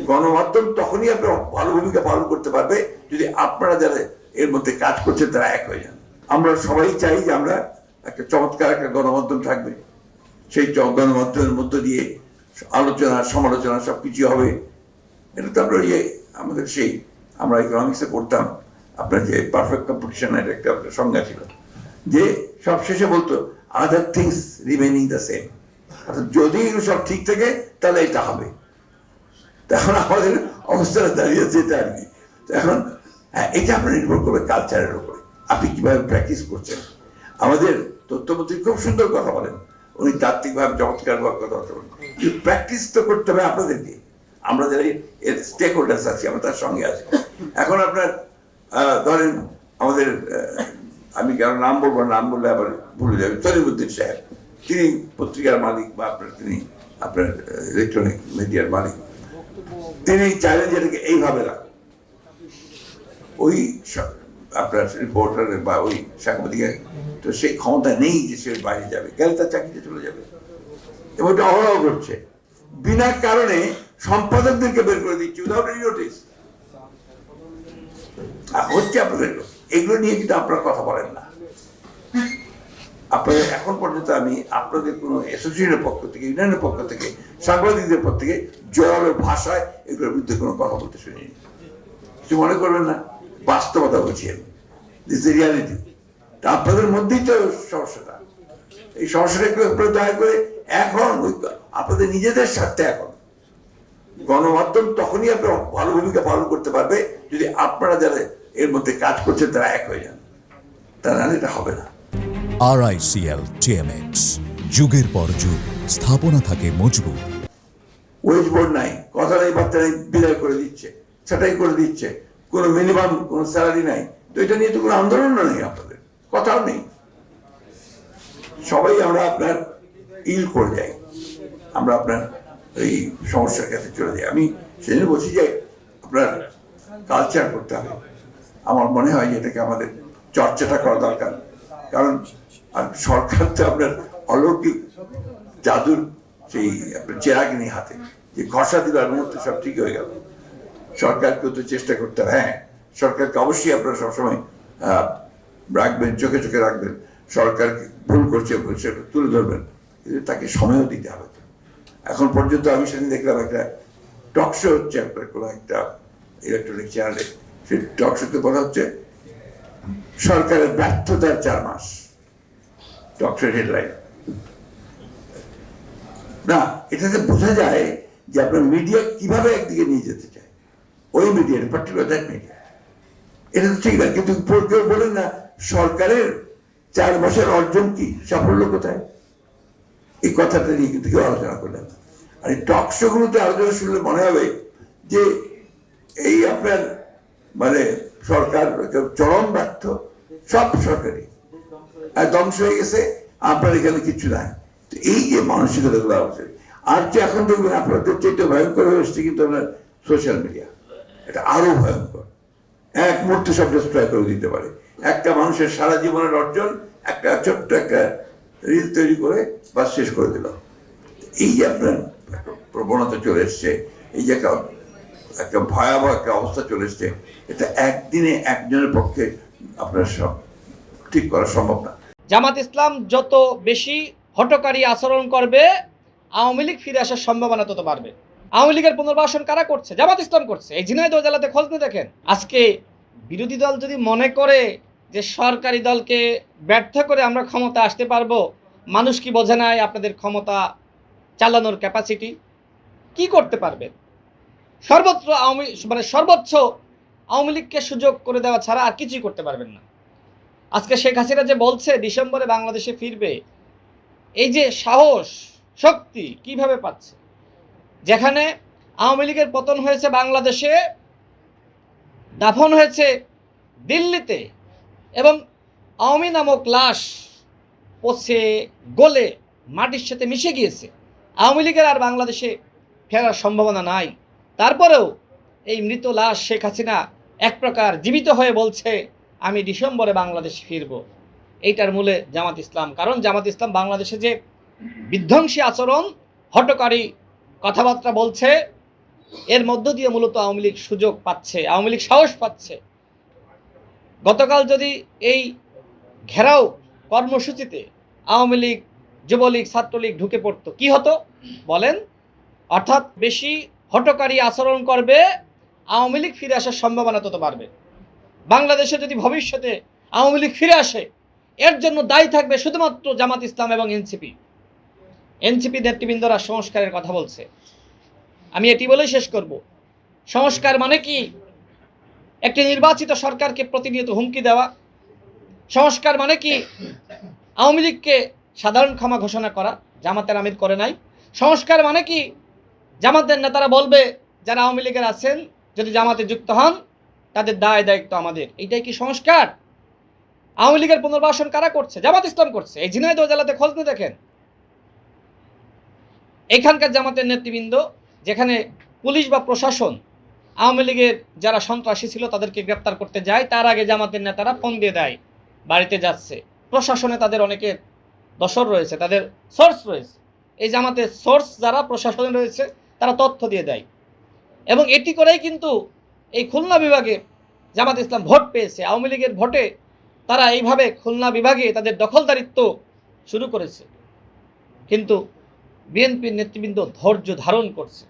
গণমাধ্যম তখনই আপনার ভালো ভূমিকা পালন করতে পারবে যদি আপনারা যারা এর মধ্যে কাজ করছেন তারা এক হয়ে যান। আমরা সবাই চাই যে আমরা একটা চমৎকার একটা গণমাধ্যম থাকবে, সেই গণমাধ্যমের মধ্য দিয়ে আলোচনা সমালোচনা সবকিছু হবে। এটা তো আমরা আমাদের সেই আমরা ইকোনমিক্সে পড়তাম, আপনার যে পারফেক্ট কম্পিটিশনের একটা সংজ্ঞা ছিল যে সব শেষে বলতো other things remaining the same, অর্থাৎ যদি সব ঠিক থাকে তাহলে এটা হবে। তখন আমাদের অবস্থাটা দাঁড়িয়েছে এটা আর কি। এখন এটা আপনার নির্ভর করবে কালচারের উপরে, আপনি কিভাবে প্র্যাকটিস করছেন। আমাদের তথ্যমন্ত্রী খুব সুন্দর কথা বলেন, উনি তাত্ত্বিকভাবে চমৎকার কথা বলেন, কিন্তু প্র্যাকটিস তো করতে হবে আপনাদেরকে। আমরা যারা এর স্টেক হোল্ডার্স আছি আমরা তার সঙ্গে আছি। এখন আপনার ধরেন আমাদের আমি কারো নাম বলবো, নাম বললে আবার ভুলে যাবে, তরিমুদ্দিন সাহেব, তিনি পত্রিকার মালিক বা আপনার ইলেকট্রনিক মিডিয়ার মালিক। তিনি চাইলেন যে এটাকে এইভাবে রাখেন, ওই আপনার রিপোর্টারের বা ওই সাংবাদিকের তো সেই ক্ষমতা নেই যে সে বাইরে যাবে, গেলে তার চাকরিতে চলে যাবে। এবং এটা অহরহ করছে, বিনা কারণে সম্পাদকদেরকে বের করে দিচ্ছে উইদাউট এনি নোটিস। হচ্ছে আপনাদের এগুলো নিয়ে কিন্তু আপনারা কথা বলেন না। আপনাদের এখন পর্যন্ত আমি আপনাদের কোনো অ্যাসোসিয়েশনের পক্ষ থেকে, ইউনিয়নের পক্ষ থেকে, সাংবাদিকদের পক্ষ থেকে জোরালো ভাষায় এগুলোর বিরুদ্ধে কোনো কথা বলতে শুনিনি। কিছু মনে করবেন না, বাস্তবতা বলছি আমি, দিস ইজ রিয়ালিটি। আপনাদের মধ্যেই তো সমস্যাটা, এই সমস্যাটা একটু দয়া করে এখন আপনাদের নিজেদের স্বার্থে এখন গণমাধ্যম তখনই আপনার ভালো ভূমিকা পালন করতে পারবে যদি আপনারা যারা এর মধ্যে কাজ করছেন তারা এক হয়ে যান, তা নাহলে এটা হবে না। RICL TMX, যুগের পর যুগ স্থাপনা থাকে মজবুত। ওয়েজ বোর্ড নাই, কথা নাই, বার্তা নাই, বিদায় করে দিচ্ছে, সেটাই করে দিচ্ছে, কোনো মিনিমাম কোনো স্যালারি নাই। তো এটা নিয়ে তো কোনো আন্দোলন নেই, আপনাদের কথাও নেই। সবাই আমরা আপনার ইল করে যাই, আমরা আপনার এই সমস্যার কাছে চলে যাই। আমি সেজন্য বলছি যে আপনার কালচার করতে হবে। আমার মনে হয় যে এটাকে আমাদের চর্চাটা করা দরকার, কারণ সরকার তো আপনার অলৌকিক জাদুর সেই আপনার চেরাগিনী হাতে, যে ঘষা দিবার মুহূর্তে সব ঠিক হয়ে গেল। সরকারকেও তো চেষ্টা করতে হবে, হ্যাঁ সরকারকে অবশ্যই আপনারা সবসময় রাখবেন, চোখে চোখে রাখবেন, সরকার ভুল করছে সেটা তুলে ধরবেন, কিন্তু তাকে সময়ও দিতে হবে। এখন পর্যন্ত আমি সেদিন দেখলাম একটা টকশো হচ্ছে আপনার কোনো একটা ইলেকট্রনিক চ্যানেলে, সেই টকশোতে বলা হচ্ছে সরকারের ব্যর্থতার 4 মাস, টকশোর হেডলাইন। না, এটাতে বোঝা যায় যে আপনার মিডিয়া কিভাবে একদিকে নিয়ে যেতে চায়, ওই মিডিয়া পার্টিকুলার দ্যাট মিডিয়া। এটা তো ঠিক না, কিন্তু কেউ বলেন না সরকারের 4 মাসের অর্জন কি, সাফল্য কোথায়, এই কথাটা নিয়ে কিন্তু কেউ আলোচনা করলেন না। আর এই টকশো গুলোতে আলোচনা শুনলে মনে হবে যে এই আপনার মানে সরকার চরম ব্যর্থ, সব সরকারি ধ্বংস হয়ে গেছে, আপনার এখানে কিছু নাই। তো এই যে মানসিকতা গুলো আছে, আর যে এখন দেখবেন আপনাদের চেয়ে ভয়ঙ্কর হয়ে এসছে কিন্তু আপনার সোশ্যাল মিডিয়া, এটা আরো ভয়ঙ্কর। এক মুহূর্তে সব ডিস্ট্রয় করে দিতে পারে। একটা মানুষের সারা জীবনের অর্জন একটা ছোট্ট একটা রিল তৈরি করে বা শেষ করে দিল। এই যে আপনার প্রবণতা চলে এসছে, এই যে একটা ভয়াবহ একটা অবস্থা চলে এসছে, এটা একদিনে একজনের পক্ষে আপনার সব ঠিক করা সম্ভব না। জামাত ইসলাম যত বেশি হঠকারী আচরণ করবে, আওয়ামী লীগ ফিরে আসার সম্ভাবনা তত বাড়বে। আওয়ামী লীগের পুনর্বাসন কারা করছে? জামাত ইসলাম করছে। এই ঝিনাইদহ জেলাতে খোঁজ নিয়ে দেখেন। আজকে বিরোধী দল যদি মনে করে যে সরকারি দলকে ব্যর্থ করে আমরা ক্ষমতা আসতে পারবো, মানুষ কি বোঝে নাই আপনাদের ক্ষমতা চালানোর ক্যাপাসিটি? কি করতে পারবেন? সর্বত্র সর্বোচ্চ আওয়ামী লীগকে সুযোগ করে দেওয়া ছাড়া আর কিছুই করতে পারবেন না। আজকে শেখ হাসিনা যে বলছে ডিসেম্বরে বাংলাদেশে ফিরবে, এই যে সাহস শক্তি কিভাবে পাচ্ছে? যেখানে আওয়ামী লীগের পতন হয়েছে বাংলাদেশে, দাফন হয়েছে দিল্লিতে, এবং আওয়ামী নামক লাশ পচে গলে মাটির সাথে মিশে গিয়েছে, আওয়ামী লীগের আর বাংলাদেশে ফেরার সম্ভাবনা নাই। তারপরেও এই মৃত লাশ শেখ হাসিনা এক প্রকার জীবিত হয়ে বলছে আমি ডিসেম্বরে বাংলাদেশ ফিরব। এইটার মূলে জামাত ইসলাম। কারণ জামাত ইসলাম বাংলাদেশে যে বিধ্বংসী আচরণ, হঠকারী কথাবার্তা বলছে, এর মধ্য দিয়ে মূলত আওয়ামী লীগ সুযোগ পাচ্ছে, আওয়ামী লীগ সাহস পাচ্ছে। গতকাল যদি এই ঘেরাও কর্মসূচিতে আওয়ামী লীগ, যুবলীগ, ছাত্রলীগ ঢুকে পড়তো, কি হতো বলেন? অর্থাৎ বেশি হঠকারী আচরণ করবে, আওয়ামী লীগ ফিরে আসার সম্ভাবনা তত বাড়বে। বাংলাদেশে যদি ভবিষ্যতে আওয়ামী লীগ ফিরে আসে, এর জন্য দায়ী থাকবে শুধুমাত্র জামাত ইসলাম এবং এনসিপি। এনসিপি নেতৃবৃন্দরা সংস্কারের কথা বলছে। আমি এটি বলেই শেষ করব, সংস্কার মানে কি? একটি নির্বাচিত সরকারকে প্রতিনিয়ত হুমকি দেওয়া। সংস্কার মানে কি? আওয়ামী লীগকে সাধারণ ক্ষমা ঘোষণা করা, জামাতের আমির করে নাই। সংস্কার মানে কি? জামাতের নেতারা বলবে যারা আওয়ামী লীগের আছেন যদি জামাতে যুক্ত হন তাদের দায় দায়িত্ব আমাদের। এইটাই কি সংস্কার? আওয়ামী লীগের পুনর্বাসন কারা করছে? জামাত ইসলাম করছে। এই ঝিনাইদহ জেলাতে খোঁজ নিয়ে দেখেন, এখানকার জামাতের নেতৃবৃন্দ, যেখানে পুলিশ বা প্রশাসন আওয়ামী লীগের যারা সন্ত্রাসী ছিল তাদেরকে গ্রেপ্তার করতে যায়, তার আগে জামাতের নেতারা ফোন দিয়ে দেয় বাড়িতে যাচ্ছে। প্রশাসনে তাদের অনেকের দোসর রয়েছে, তাদের সোর্স রয়েছে। এই জামাতের সোর্স যারা প্রশাসনে রয়েছে তারা তথ্য দিয়ে দেয়, এবং এটি করেই কিন্তু এই খুলনা বিভাগে জামাত ইসলাম ভোট পেয়েছে। আওয়ামী লীগের ভোটে তারা এইভাবে খুলনা বিভাগে তাদের দখলদারিত্ব শুরু করেছে, কিন্তু বিএনপির নেতৃবৃন্দ ধৈর্য ধারণ করছে।